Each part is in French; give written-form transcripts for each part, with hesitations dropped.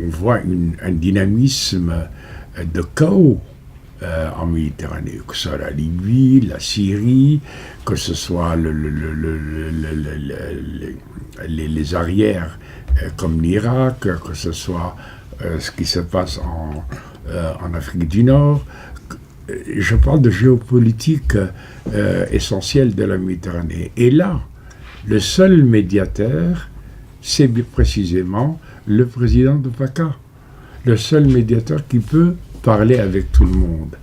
on voit un dynamisme de chaos en Méditerranée, que ce soit la Libye, la Syrie, que ce soit les arrières comme l'Irak, que ce soit ce qui se passe en Afrique du Nord. Je parle de géopolitique essentielle de la Méditerranée. Et là, le seul médiateur, c'est précisément le président de PACA. Le seul médiateur qui peut parler avec tout le monde.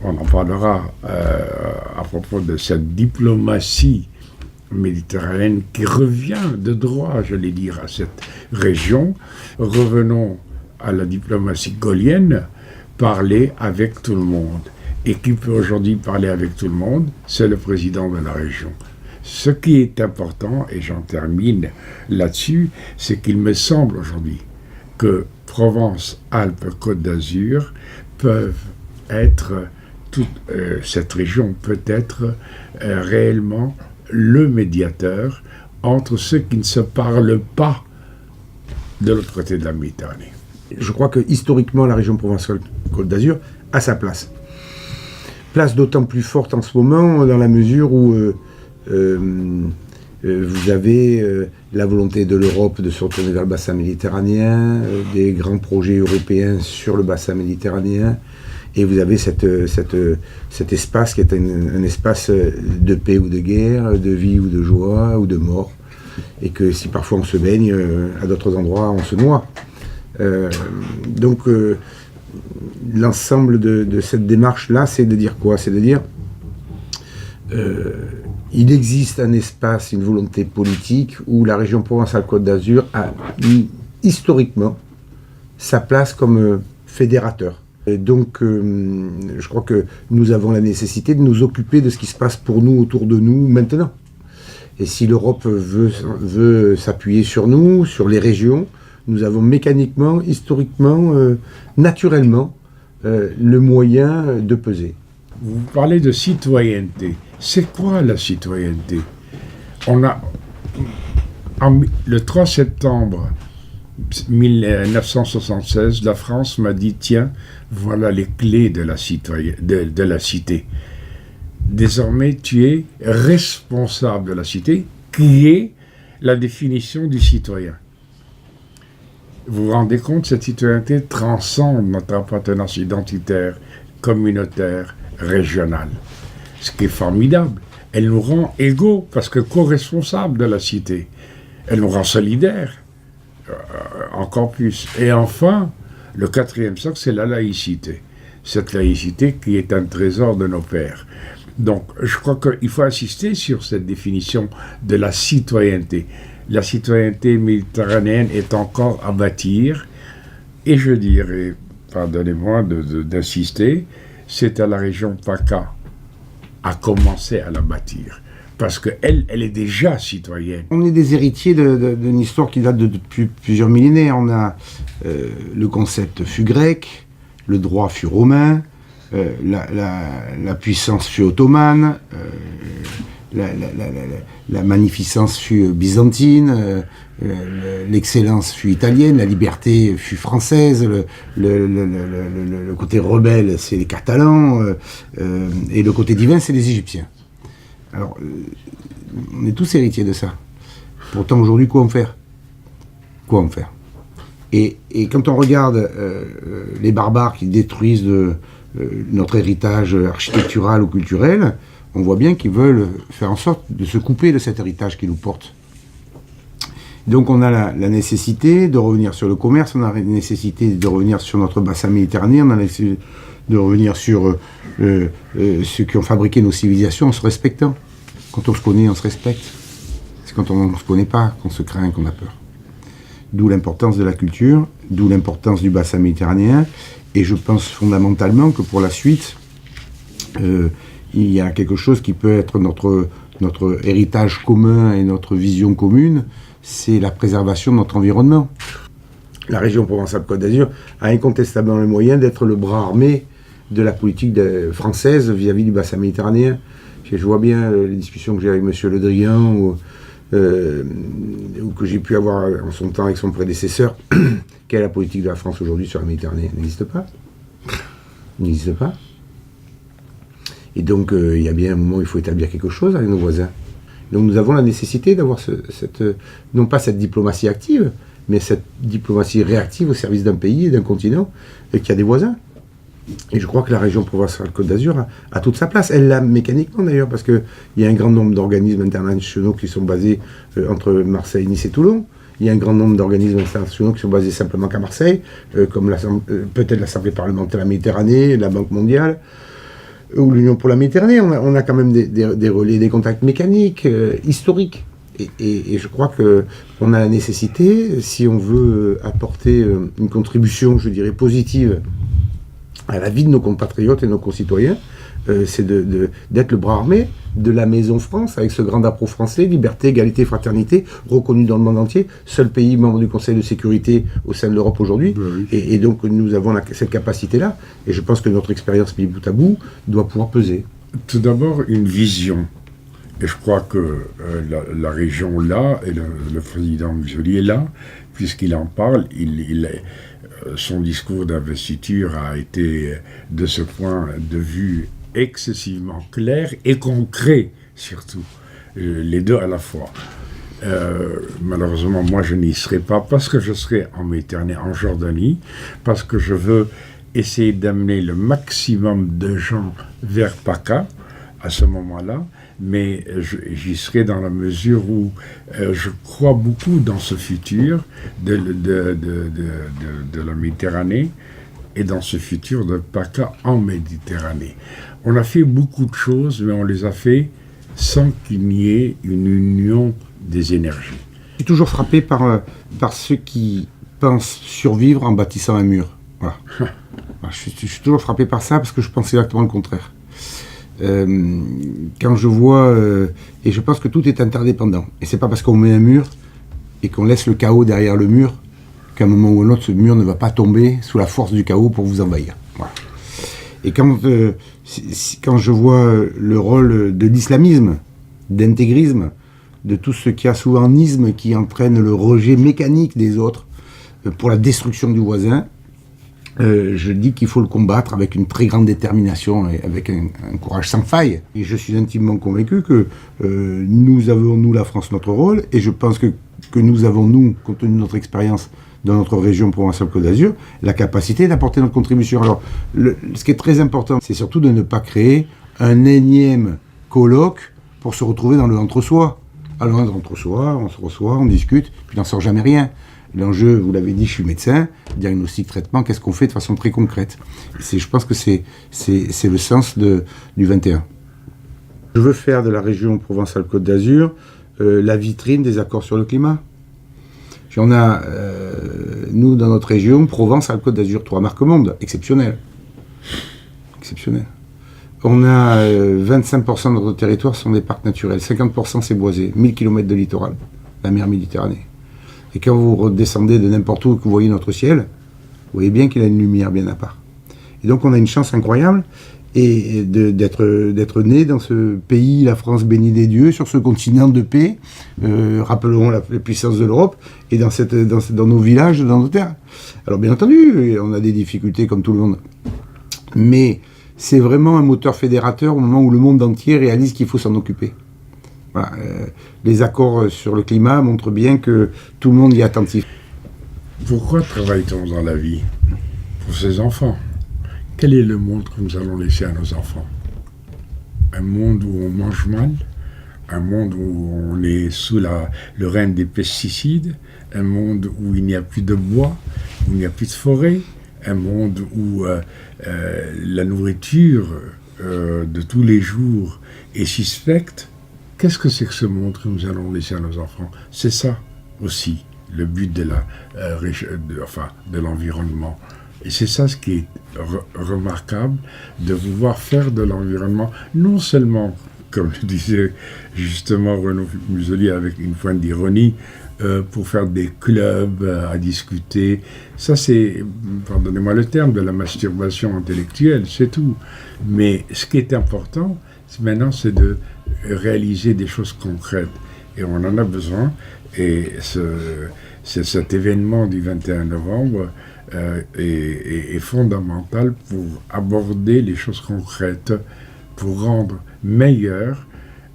On en parlera à propos de cette diplomatie méditerranéenne qui revient de droit, j'allais dire, à cette région. Revenons à la diplomatie gaullienne, parler avec tout le monde. Et qui peut aujourd'hui parler avec tout le monde, c'est le président de la région. Ce qui est important, et j'en termine là-dessus, c'est qu'il me semble aujourd'hui que Provence, Alpes, Côte d'Azur peuvent être, cette région peut être réellement le médiateur entre ceux qui ne se parlent pas de l'autre côté de la Méditerranée. Je crois que historiquement, la région Provence-Côte d'Azur a sa place. Place d'autant plus forte en ce moment dans la mesure où vous avez la volonté de l'Europe de se retourner vers le bassin méditerranéen, des grands projets européens sur le bassin méditerranéen, et vous avez cet espace qui est un espace de paix ou de guerre, de vie ou de joie ou de mort, et que si parfois on se baigne, à d'autres endroits on se noie. Donc l'ensemble de cette démarche-là, c'est de dire quoi ? C'est de dire il existe un espace, une volonté politique où la région Provence-Alpes-Côte d'Azur a historiquement sa place comme fédérateur. Et donc je crois que nous avons la nécessité de nous occuper de ce qui se passe pour nous, autour de nous, maintenant. Et si l'Europe veut s'appuyer sur nous, sur les régions, nous avons mécaniquement, historiquement, naturellement, le moyen de peser. Vous parlez de citoyenneté. C'est quoi la citoyenneté ? Le 3 septembre 1976, la France m'a dit, tiens, voilà les clés de la cité. Désormais, tu es responsable de la cité, qui est la définition du citoyen. Vous vous rendez compte, cette citoyenneté transcende notre appartenance identitaire, communautaire, régionale. Ce qui est formidable. Elle nous rend égaux, parce que co-responsables de la cité. Elle nous rend solidaires, encore plus. Et enfin, le 4e socle, c'est la laïcité. Cette laïcité qui est un trésor de nos pères. Donc, je crois qu'il faut insister sur cette définition de la citoyenneté. La citoyenneté méditerranéenne est encore à bâtir, et je dirais, pardonnez-moi d'insister, c'est à la région PACA à commencer à la bâtir, parce qu'elle est déjà citoyenne. On est des héritiers d'une histoire qui date depuis plusieurs millénaires. On a le concept fut grec, le droit fut romain, la puissance fut ottomane, la magnificence fut byzantine, l'excellence fut italienne, la liberté fut française, le côté rebelle, c'est les Catalans, et le côté divin, c'est les Égyptiens. Alors, on est tous héritiers de ça. Pourtant, aujourd'hui, quoi en faire ? Quoi en faire ? Et quand on regarde les barbares qui détruisent notre héritage architectural ou culturel, on voit bien qu'ils veulent faire en sorte de se couper de cet héritage qui nous porte. Donc on a la nécessité de revenir sur le commerce, on a la nécessité de revenir sur notre bassin méditerranéen, on a la nécessité de revenir sur ceux qui ont fabriqué nos civilisations en se respectant. Quand on se connaît, on se respecte. C'est quand on ne se connaît pas qu'on se craint, qu'on a peur. D'où l'importance de la culture, d'où l'importance du bassin méditerranéen, et je pense fondamentalement que pour la suite, il y a quelque chose qui peut être notre héritage commun et notre vision commune, c'est la préservation de notre environnement. La région Provence-Alpes-Côte d'Azur a incontestablement le moyen d'être le bras armé de la politique française vis-à-vis du bassin méditerranéen. Je vois bien les discussions que j'ai avec M. Le Drian, où ou que j'ai pu avoir en son temps avec son prédécesseur, quelle est la politique de la France aujourd'hui sur la Méditerranée? N'existe pas. N'existe pas. Et donc, il y a bien un moment où il faut établir quelque chose avec nos voisins. Donc, nous avons la nécessité d'avoir non pas cette diplomatie active, mais cette diplomatie réactive au service d'un pays et d'un continent qui a des voisins. Et je crois que la région Provence-Alpes-Côte d'Azur a toute sa place. Elle l'a mécaniquement d'ailleurs, parce qu'il y a un grand nombre d'organismes internationaux qui sont basés entre Marseille, Nice et Toulon. Il y a un grand nombre d'organismes internationaux qui sont basés simplement qu'à Marseille, comme peut-être l'Assemblée parlementaire de la Méditerranée, la Banque mondiale, ou l'Union pour la Méditerranée. On a quand même des relais, des contacts mécaniques, historiques. Et je crois qu'on a la nécessité, si on veut apporter une contribution, je dirais, positive à la vie de nos compatriotes et nos concitoyens, c'est d'être le bras armé de la Maison France, avec ce grand drapeau français, liberté, égalité, fraternité, reconnu dans le monde entier, seul pays membre du Conseil de sécurité au sein de l'Europe aujourd'hui, oui. Et donc nous avons cette capacité-là, et je pense que notre expérience mis bout à bout doit pouvoir peser. Tout d'abord, une vision. Et je crois que la région là, et le président Musoli est là, puisqu'il en parle, son discours d'investiture a été, de ce point de vue, excessivement clair et concret, surtout, les deux à la fois. Malheureusement, moi, je n'y serai pas parce que je serai en Méditerranée, en Jordanie, parce que je veux essayer d'amener le maximum de gens vers Paca à ce moment-là, mais j'y serai dans la mesure où je crois beaucoup dans ce futur de la Méditerranée et dans ce futur de PACA en Méditerranée. On a fait beaucoup de choses, mais on les a fait sans qu'il n'y ait une union des énergies. Je suis toujours frappé par ceux qui pensent survivre en bâtissant un mur. Voilà. Je suis toujours frappé par ça parce que je pense exactement le contraire. Quand je vois, et je pense que tout est interdépendant, et c'est pas parce qu'on met un mur et qu'on laisse le chaos derrière le mur qu'à un moment ou un autre ce mur ne va pas tomber sous la force du chaos pour vous envahir. Voilà. Et quand je vois le rôle de l'islamisme, d'intégrisme, de tout ce qu'il y a sous un isme qui entraîne le rejet mécanique des autres pour la destruction du voisin, je dis qu'il faut le combattre avec une très grande détermination et avec un courage sans faille. Et je suis intimement convaincu que nous avons, nous, la France, notre rôle, et je pense que nous avons, nous, compte tenu de notre expérience dans notre région Provence-Alpes-Côte d'Azur, la capacité d'apporter notre contribution. Alors, ce qui est très important, c'est surtout de ne pas créer un énième colloque pour se retrouver dans le entre-soi. Alors, entre-soi, on se reçoit, on discute, puis il n'en sort jamais rien. L'enjeu, vous l'avez dit, je suis médecin, diagnostic, traitement, qu'est-ce qu'on fait de façon très concrète? Je pense que c'est le sens du 21. Je veux faire de la région Provence-Alpes-Côte d'Azur la vitrine des accords sur le climat. Puis on a, nous, dans notre région, Provence-Alpes-Côte d'Azur, 3 marques monde, exceptionnelles. Exceptionnelles. On a 25% de notre territoire sont des parcs naturels, 50% c'est boisé, 1000 km de littoral, la mer Méditerranée. Et quand vous redescendez de n'importe où et que vous voyez notre ciel, vous voyez bien qu'il a une lumière bien à part. Et donc on a une chance incroyable d'être né dans ce pays, la France bénie des dieux, sur ce continent de paix, rappelons la puissance de l'Europe, et dans nos villages, dans nos terres. Alors bien entendu, on a des difficultés comme tout le monde, mais c'est vraiment un moteur fédérateur au moment où le monde entier réalise qu'il faut s'en occuper. Voilà, les accords sur le climat montrent bien que tout le monde y est attentif. Pourquoi travaille-t-on dans la vie? Pour ses enfants. Quel est le monde que nous allons laisser à nos enfants? Un monde où on mange mal? Un monde où on est sous le règne des pesticides? Un monde où il n'y a plus de bois? Où il n'y a plus de forêt? Un monde où la nourriture de tous les jours est suspecte? Qu'est-ce que c'est que ce monde que nous allons laisser à nos enfants? C'est ça aussi le but de l'environnement. Et c'est ça ce qui est remarquable, de vouloir faire de l'environnement, non seulement, comme le disait justement Renaud Musoli avec une pointe d'ironie, pour faire des clubs à discuter. Ça c'est, pardonnez-moi le terme, de la masturbation intellectuelle, c'est tout. Mais ce qui est important, maintenant, c'est de réaliser des choses concrètes. et on en a besoin. Et cet événement du 21 novembre est fondamental pour aborder les choses concrètes, pour rendre meilleur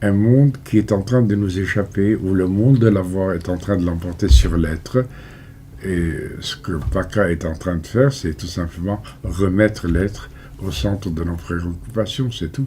un monde qui est en train de nous échapper, où le monde de l'avoir est en train de l'emporter sur l'être. Et ce que PACA est en train de faire, c'est tout simplement remettre l'être au centre de nos préoccupations, c'est tout.